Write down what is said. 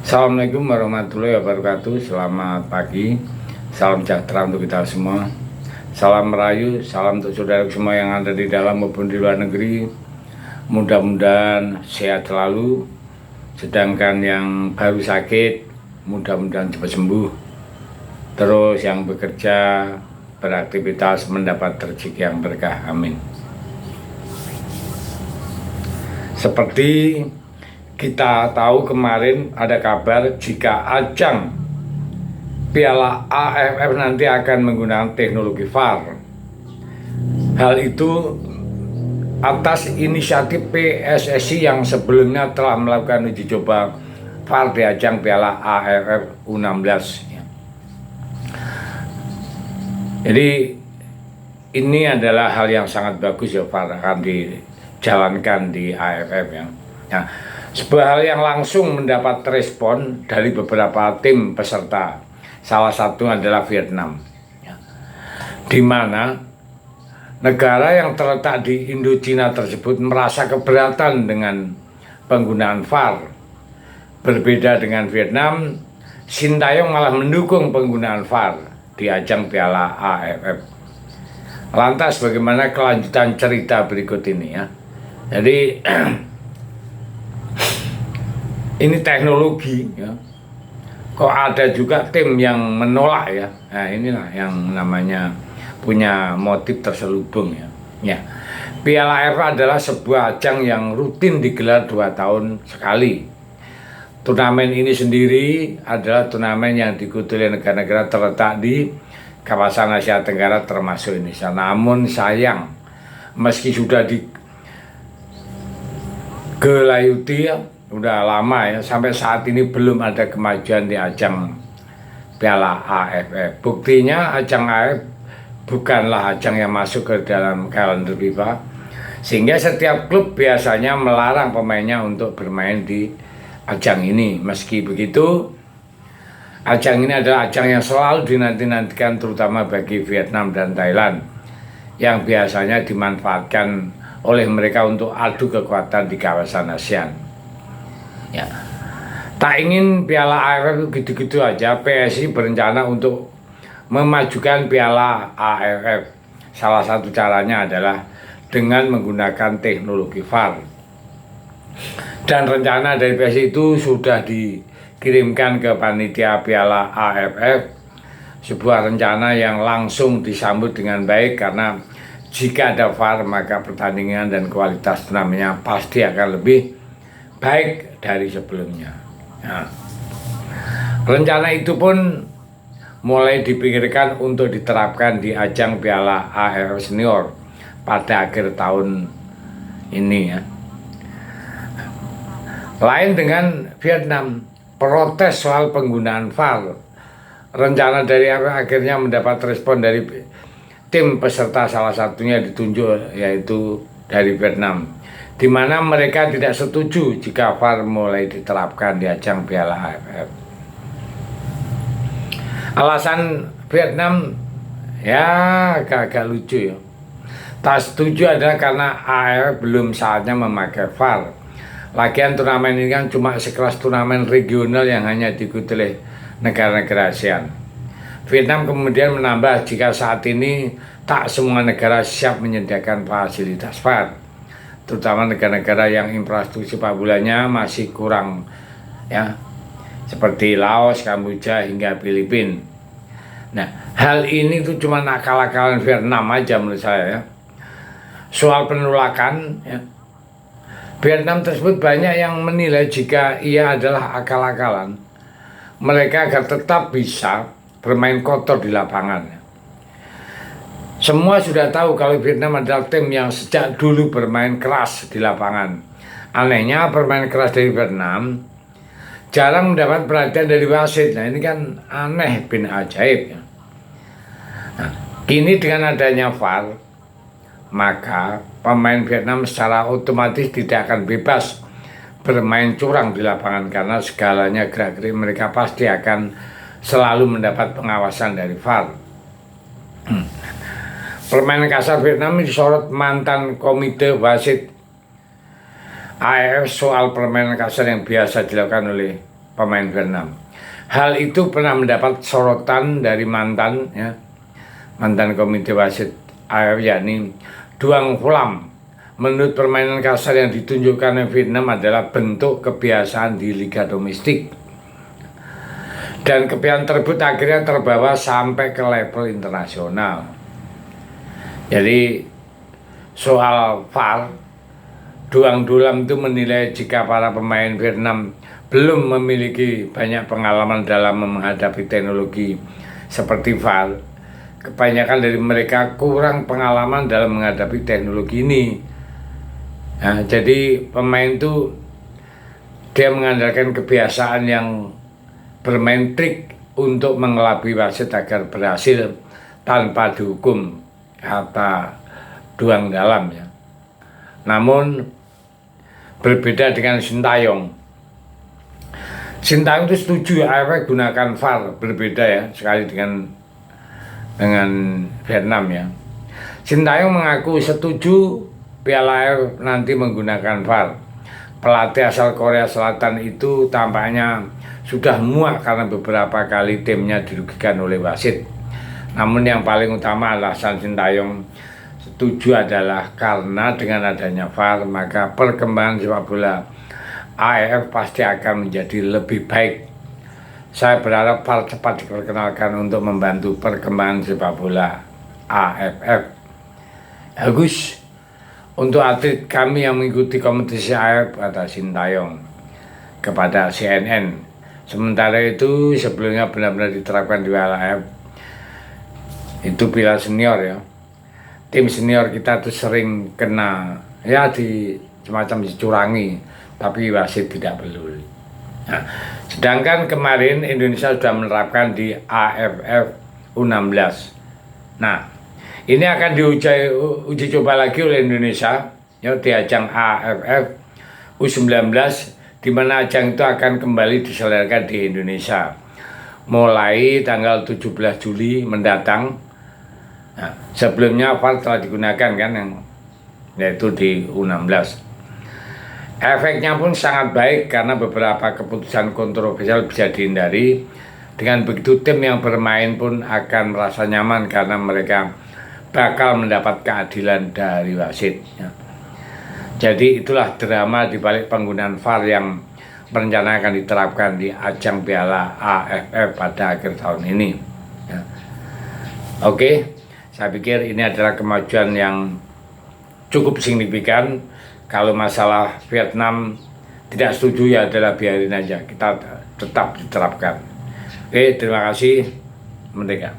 Assalamualaikum warahmatullahi wabarakatuh. Selamat pagi, salam sejahtera untuk kita semua. Salam merayu, salam untuk saudara semua yang ada di dalam maupun di luar negeri. Mudah-mudahan sehat selalu. Sedangkan yang baru sakit, mudah-mudahan cepat sembuh. Terus yang bekerja, beraktivitas mendapat rezeki yang berkah. Amin. Seperti kita tahu kemarin ada kabar jika ajang Piala AFF nanti akan menggunakan teknologi VAR. Hal itu atas inisiatif PSSI yang sebelumnya telah melakukan uji coba VAR di ajang Piala AFF U16. Jadi ini adalah hal yang sangat bagus ya, VAR akan dijalankan di AFF ya. Nah, sebuah hal yang langsung mendapat respon dari beberapa tim peserta. Salah satu adalah Vietnam, di mana negara yang terletak di Indochina tersebut merasa keberatan dengan penggunaan VAR. Berbeda dengan Vietnam, Sintayong malah mendukung penggunaan VAR di ajang Piala AFF. Lantas bagaimana kelanjutan cerita berikut ini ya? Jadi ini teknologi ya. Kok ada juga tim yang menolak ya. Nah, inilah yang namanya punya motif terselubung ya. Ya. Piala AFF adalah sebuah ajang yang rutin digelar 2 tahun sekali. Turnamen ini sendiri adalah turnamen yang diikuti oleh negara-negara terletak di kawasan Asia Tenggara termasuk Indonesia. Namun sayang, meski sudah digelayuti ya, udah lama ya, sampai saat ini belum ada kemajuan di ajang Piala AFF. Buktinya ajang AFF bukanlah ajang yang masuk ke dalam kalender FIFA, sehingga setiap klub biasanya melarang pemainnya untuk bermain di ajang ini. Meski begitu, ajang ini adalah ajang yang selalu dinanti-nantikan terutama bagi Vietnam dan Thailand, yang biasanya dimanfaatkan oleh mereka untuk adu kekuatan di kawasan ASEAN. Ya. Tak ingin Piala AFF gitu-gitu aja, PSSI berencana untuk memajukan Piala AFF. Salah satu caranya adalah dengan menggunakan teknologi VAR. Dan rencana dari PSSI itu sudah dikirimkan ke panitia Piala AFF. Sebuah rencana yang langsung disambut dengan baik karena jika ada VAR maka pertandingan dan kualitas turnamennya pasti akan lebih baik dari sebelumnya. Nah, rencana itu pun mulai dipikirkan untuk diterapkan di ajang Piala AFF Senior pada akhir tahun ini ya. Lain dengan Vietnam, protes soal penggunaan VAR. Rencana dari AFF akhirnya mendapat respon dari tim peserta, salah satunya ditunjuk yaitu dari Vietnam, di mana mereka tidak setuju jika VAR mulai diterapkan di ajang Piala AFF. Alasan Vietnam ya agak lucu ya. Tak setuju adalah karena AFF belum saatnya memakai VAR. Lagian turnamen ini kan cuma sekelas turnamen regional yang hanya diikuti oleh negara-negara ASEAN. Vietnam kemudian menambah jika saat ini tak semua negara siap menyediakan fasilitas VAR, terutama negara-negara yang infrastruktur sepak bolanya masih kurang ya, seperti Laos, Kamboja hingga Filipina. Nah, hal ini tuh cuma akal-akalan Vietnam aja menurut saya ya. Soal penolakan ya, Vietnam tersebut banyak yang menilai jika ia adalah akal-akalan mereka agar tetap bisa bermain kotor di lapangan. Semua sudah tahu kalau Vietnam adalah tim yang sejak dulu bermain keras di lapangan. Anehnya bermain keras dari Vietnam jarang mendapat perhatian dari wasit. Nah, ini kan aneh bin ajaib ya. Nah, kini dengan adanya VAR, maka pemain Vietnam secara otomatis tidak akan bebas bermain curang di lapangan karena segalanya gerak-gerik mereka pasti akan selalu mendapat pengawasan dari VAR. Permainan kasar Vietnam disorot mantan komite wasit AFF soal permainan kasar yang biasa dilakukan oleh pemain Vietnam. Hal itu pernah mendapat sorotan dari mantan komite wasit AFF, yakni Duong Phulam. Menurut permainan kasar yang ditunjukkan oleh Vietnam adalah bentuk kebiasaan di liga domestik, dan kebiasaan tersebut akhirnya terbawa sampai ke level internasional. Jadi soal VAR, Duong Phulam itu menilai jika para pemain Vietnam belum memiliki banyak pengalaman dalam menghadapi teknologi seperti VAR. Kebanyakan dari mereka kurang pengalaman dalam menghadapi teknologi ini. Nah, jadi pemain itu dia mengandalkan kebiasaan yang bermain trik untuk mengelabui wasit agar berhasil tanpa dihukum, kata Duong Phulam ya. Namun berbeda dengan Sintayong. Sintayong itu setuju AFF gunakan VAR, berbeda ya sekali dengan Vietnam ya. Sintayong mengaku setuju Piala AFF nanti menggunakan VAR. Pelatih asal Korea Selatan itu tampaknya sudah muak karena beberapa kali timnya dirugikan oleh wasit. Namun yang paling utama alasan Sintayong setuju adalah karena dengan adanya VAR maka perkembangan sepak bola AFF pasti akan menjadi lebih baik. Saya berharap VAR cepat diperkenalkan untuk membantu perkembangan sepak bola AFF. Bagus untuk atlet kami yang mengikuti kompetisi AFF, kata Sintayong kepada CNN. Sementara itu sebelumnya benar-benar diterapkan di Piala AFF itu Piala Senior ya. Tim senior kita tuh sering kena ya di semacam dicurangi, tapi wasit tidak peduli. Nah, sedangkan kemarin Indonesia sudah menerapkan di AFF U16. Nah, ini akan uji coba lagi oleh Indonesia ya, di ajang AFF U19, di mana ajang itu akan kembali diselenggarakan di Indonesia mulai tanggal 17 Juli mendatang. Nah, sebelumnya VAR telah digunakan kan, yaitu di U16. Efeknya pun sangat baik karena beberapa keputusan kontroversial bisa dihindari. Dengan begitu tim yang bermain pun akan merasa nyaman karena mereka bakal mendapat keadilan dari wasit ya. Jadi itulah drama di balik penggunaan VAR yang berencana akan diterapkan di ajang Piala AFF pada akhir tahun ini ya. Oke, saya pikir ini adalah kemajuan yang cukup signifikan. Kalau masalah Vietnam tidak setuju ya adalah biarin aja, kita tetap diterapkan. Oke, terima kasih. Merdeka.